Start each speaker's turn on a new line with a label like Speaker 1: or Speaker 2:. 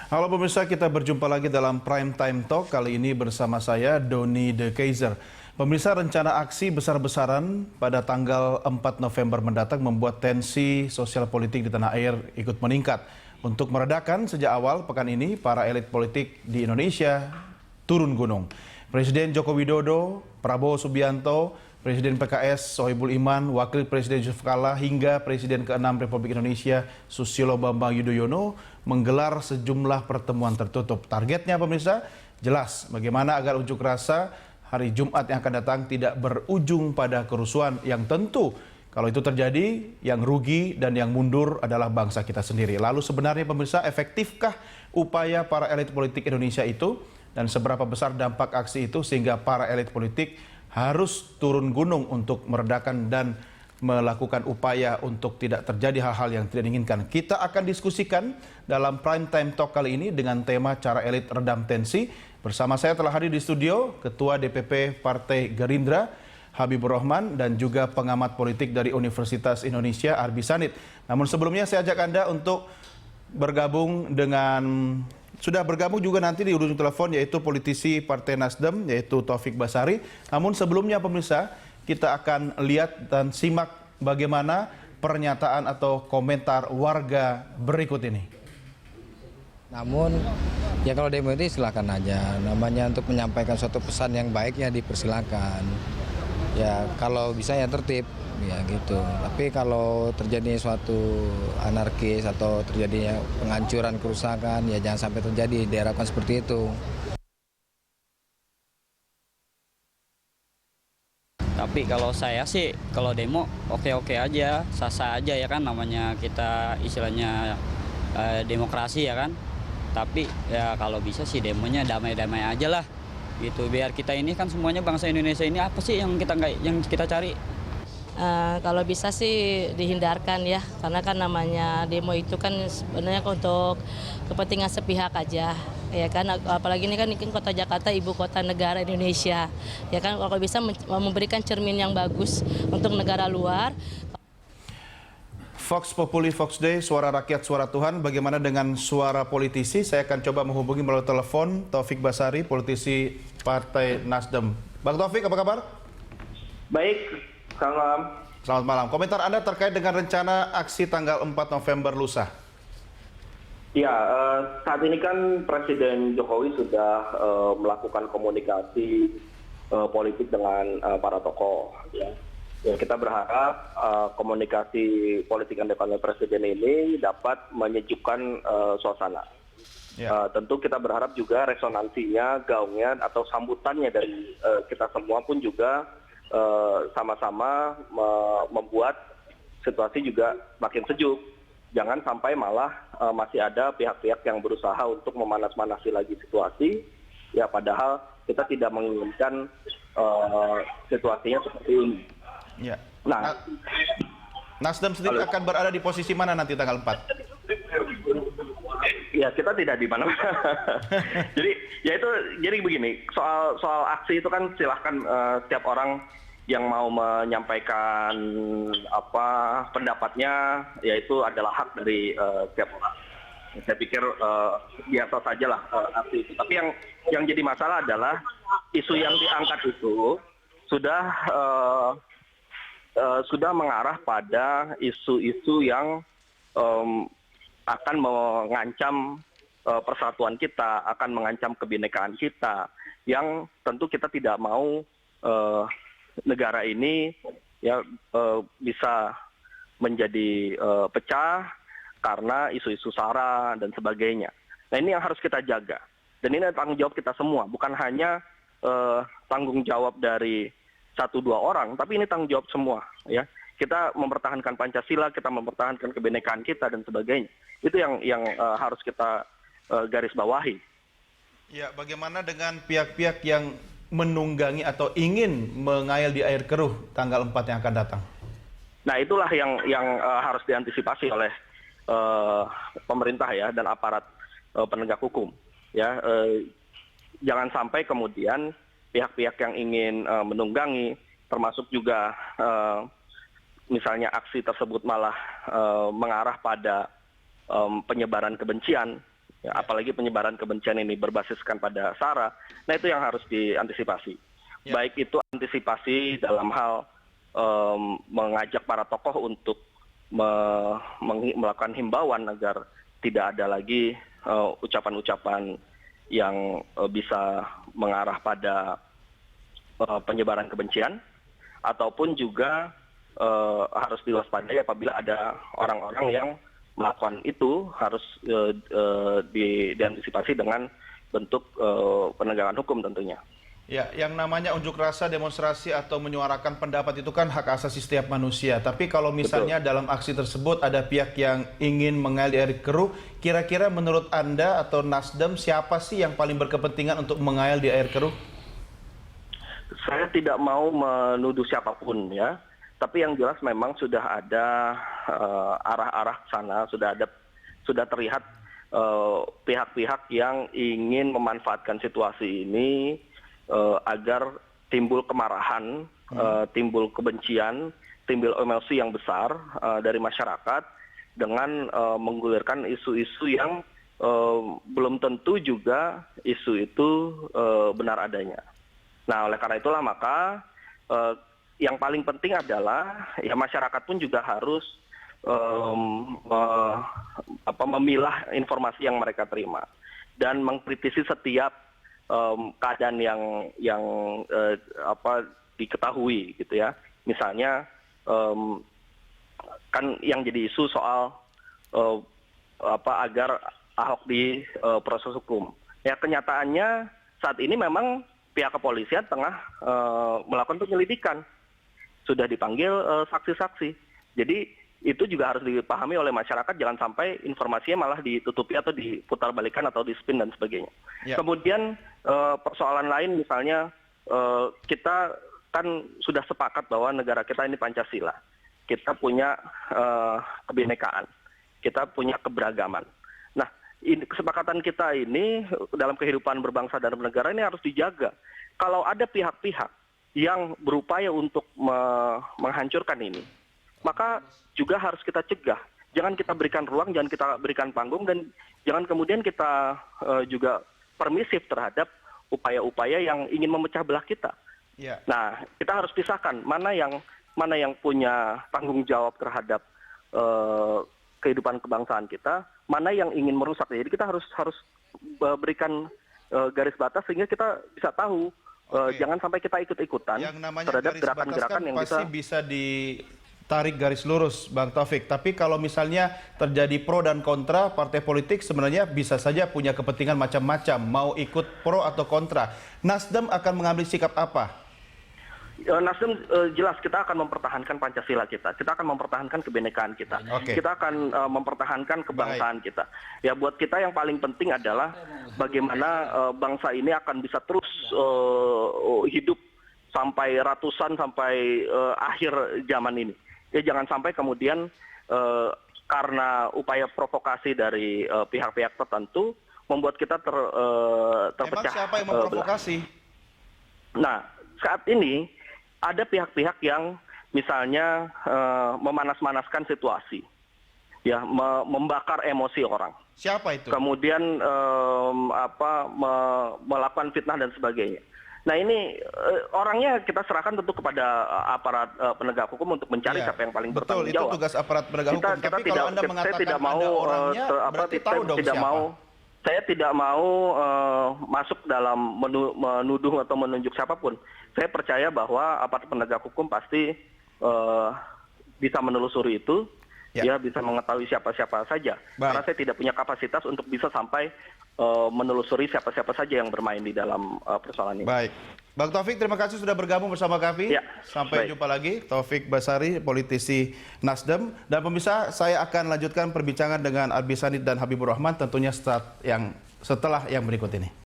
Speaker 1: Halo pemirsa, kita berjumpa lagi dalam Prime Time Talk. Kali ini bersama saya, Doni De Keizer. Pemirsa, rencana aksi besar-besaran pada tanggal 4 November mendatang membuat tensi sosial politik di tanah air ikut meningkat. Untuk meredakan, sejak awal pekan ini, para elit politik di Indonesia turun gunung. Presiden Joko Widodo, Prabowo Subianto, Presiden PKS Sohibul Iman, Wakil Presiden Yusuf Kala, hingga Presiden ke-6 Republik Indonesia Susilo Bambang Yudhoyono menggelar sejumlah pertemuan tertutup. Targetnya pemirsa jelas, bagaimana agar unjuk rasa hari Jumat yang akan datang tidak berujung pada kerusuhan yang tentu kalau itu terjadi yang rugi dan yang mundur adalah bangsa kita sendiri. Lalu sebenarnya pemirsa, efektifkah upaya para elit politik Indonesia itu dan seberapa besar dampak aksi itu sehingga para elit politik harus turun gunung untuk meredakan dan melakukan upaya untuk tidak terjadi hal-hal yang tidak diinginkan. Kita akan diskusikan dalam Prime Time Talk kali ini dengan tema cara elit redam tensi. Bersama saya telah hadir di studio Ketua DPP Partai Gerindra, Habibur Rahman, dan juga pengamat politik dari Universitas Indonesia, Arbi Sanit. Namun sebelumnya saya ajak Anda untuk bergabung dengan sudah bergabung juga nanti di ujung telepon yaitu politisi Partai Nasdem yaitu Taufik Basari. Namun sebelumnya pemirsa, kita akan lihat dan simak bagaimana pernyataan atau komentar warga berikut ini.
Speaker 2: Namun ya kalau demo itu silakan aja, namanya untuk menyampaikan suatu pesan yang baik ya dipersilakan. Ya kalau bisa ya tertib ya gitu. Tapi kalau terjadi suatu anarkis atau terjadinya penghancuran kerusakan ya jangan sampai terjadi, diharapkan seperti itu.
Speaker 3: Tapi kalau saya sih, kalau demo oke-oke aja, sah-sah aja ya kan, namanya kita istilahnya demokrasi ya kan. Tapi ya kalau bisa sih demonya damai-damai aja lah, gitu. Biar kita ini kan semuanya bangsa Indonesia ini apa sih yang kita cari?
Speaker 4: Kalau bisa sih dihindarkan ya, karena kan namanya demo itu kan sebenarnya untuk kepentingan sepihak aja. Ya kan, apalagi ini kan kota Jakarta ibu kota negara Indonesia, ya kan, kalau bisa memberikan cermin yang bagus untuk negara luar.
Speaker 1: Vox Populi, Vox Day, suara rakyat, suara Tuhan. Bagaimana dengan suara politisi? Saya akan coba menghubungi melalui telepon Taufik Basari, politisi Partai Nasdem. Bang Taufik, apa kabar?
Speaker 5: Baik, selamat malam.
Speaker 1: Selamat malam. Komentar Anda terkait dengan rencana aksi tanggal 4 November lusa.
Speaker 5: Ya, saat ini kan Presiden Jokowi sudah melakukan komunikasi politik dengan para tokoh. Ya. Dan kita berharap komunikasi politik yang dilakukan oleh Presiden ini dapat menyejukkan suasana. Ya. Tentu kita berharap juga resonansinya, gaungnya atau sambutannya dari kita semua pun juga sama-sama membuat situasi juga makin sejuk. Jangan sampai malah masih ada pihak-pihak yang berusaha untuk memanas-manasi lagi situasi. Ya padahal kita tidak menginginkan situasinya seperti ini.
Speaker 1: Ya.
Speaker 5: Nah,
Speaker 1: Nasdem sendiri akan berada di posisi mana nanti tanggal 4?
Speaker 5: Ya kita tidak di mana-mana. jadi begini, soal aksi itu kan silahkan setiap orang yang mau menyampaikan pendapatnya, yaitu adalah hak dari setiap orang. Saya pikir biasa saja lah aksi itu. Tapi yang jadi masalah adalah isu yang diangkat itu sudah mengarah pada isu-isu yang akan mengancam persatuan kita, akan mengancam kebinekaan kita, yang tentu kita tidak mau negara ini ya bisa menjadi pecah karena isu-isu SARA dan sebagainya. Nah ini yang harus kita jaga. Dan ini tanggung jawab kita semua, bukan hanya tanggung jawab dari 1-2 orang, tapi ini tanggung jawab semua. Ya, kita mempertahankan Pancasila, kita mempertahankan kebinekaan kita dan sebagainya. Itu yang harus kita garis bawahi.
Speaker 1: Ya, bagaimana dengan pihak-pihak yang menunggangi atau ingin mengail di air keruh tanggal 4 yang akan datang?
Speaker 5: Nah itulah yang harus diantisipasi oleh pemerintah ya dan aparat penegak hukum. Ya, jangan sampai kemudian pihak-pihak yang ingin menunggangi, termasuk juga misalnya aksi tersebut malah mengarah pada penyebaran kebencian Ya, apalagi penyebaran kebencian ini berbasiskan pada SARA. Nah, itu yang harus diantisipasi.
Speaker 1: Ya.
Speaker 5: Baik itu antisipasi dalam hal mengajak para tokoh untuk melakukan himbauan agar tidak ada lagi ucapan-ucapan yang bisa mengarah pada penyebaran kebencian, ataupun juga harus diwaspadai apabila ada orang-orang yang melakukan itu, harus diantisipasi dengan bentuk penegakan hukum tentunya.
Speaker 1: Ya, yang namanya unjuk rasa, demonstrasi atau menyuarakan pendapat itu kan hak asasi setiap manusia. Tapi kalau misalnya dalam aksi tersebut ada pihak yang ingin mengalir di air keruh, kira-kira menurut Anda atau Nasdem siapa sih yang paling berkepentingan untuk mengalir di air keruh?
Speaker 5: Saya tidak mau menuduh siapapun ya, tapi yang jelas memang sudah ada arah-arah sana, sudah terlihat pihak-pihak yang ingin memanfaatkan situasi ini agar timbul kemarahan, timbul kebencian, timbul emosi yang besar dari masyarakat dengan menggulirkan isu-isu yang belum tentu juga isu itu benar adanya. Nah, oleh karena itulah maka yang paling penting adalah ya masyarakat pun juga harus memilah informasi yang mereka terima dan mengkritisi setiap keadaan yang diketahui gitu ya. Misalnya kan yang jadi isu soal agar Ahok di proses hukum. Ya, kenyataannya saat ini memang pihak kepolisian tengah melakukan penyelidikan. Sudah dipanggil saksi-saksi. Jadi itu juga harus dipahami oleh masyarakat, jangan sampai informasinya malah ditutupi atau diputarbalikan atau di-spin dan sebagainya. Ya. Kemudian persoalan lain misalnya kita kan sudah sepakat bahwa negara kita ini Pancasila. Kita punya kebinekaan, kita punya keberagaman. Nah, kesepakatan kita ini dalam kehidupan berbangsa dan bernegara ini harus dijaga. Kalau ada pihak-pihak yang berupaya untuk menghancurkan ini, maka juga harus kita cegah. Jangan kita berikan ruang, jangan kita berikan panggung, dan jangan kemudian kita juga permisif terhadap upaya-upaya yang ingin memecah belah kita. Yeah. Nah, kita harus pisahkan mana yang punya tanggung jawab terhadap kehidupan kebangsaan kita, mana yang ingin merusak. Jadi kita harus berikan garis batas sehingga kita bisa tahu. Jangan sampai kita ikut-ikutan terhadap gerakan-gerakan yang
Speaker 1: bisa ditarik garis lurus, Bang Taufik. Tapi kalau misalnya terjadi pro dan kontra, partai politik sebenarnya bisa saja punya kepentingan macam-macam, mau ikut pro atau kontra. Nasdem akan mengambil sikap apa?
Speaker 5: Nasdem jelas kita akan mempertahankan Pancasila kita akan mempertahankan kebinekaan kita, kita akan mempertahankan kebangsaan kita. Ya, buat kita yang paling penting adalah bagaimana bangsa ini akan bisa terus hidup sampai ratusan, sampai akhir zaman ini. Ya, jangan sampai kemudian karena upaya provokasi dari pihak-pihak tertentu membuat kita terpecah.
Speaker 1: Emang siapa yang memprovokasi?
Speaker 5: Nah, saat ini ada pihak-pihak yang misalnya memanas-manaskan situasi, ya, membakar emosi orang.
Speaker 1: Siapa itu?
Speaker 5: Kemudian melakukan fitnah dan sebagainya. Nah, ini orangnya kita serahkan tentu kepada aparat penegak hukum untuk mencari siapa yang paling bertanggung jawab.
Speaker 1: Itu tugas aparat penegak hukum. Tapi kalau Anda mengatakan
Speaker 5: tidak mau,
Speaker 1: ada orangnya, berarti tahu dong siapa.
Speaker 5: Saya tidak mau masuk dalam menuduh atau menunjuk siapapun. Saya percaya bahwa aparat penegak hukum pasti bisa menelusuri itu, ya bisa mengetahui siapa-siapa saja. Baik. Karena saya tidak punya kapasitas untuk bisa sampai menelusuri siapa-siapa saja yang bermain di dalam persoalan ini.
Speaker 1: Baik. Bang Taufik, terima kasih sudah bergabung bersama kami. Ya, sampai jumpa lagi. Taufik Basari, politisi Nasdem. Dan pemirsa, saya akan lanjutkan perbincangan dengan Arbi Sanid dan Habibur Rahman tentunya setelah yang berikut ini.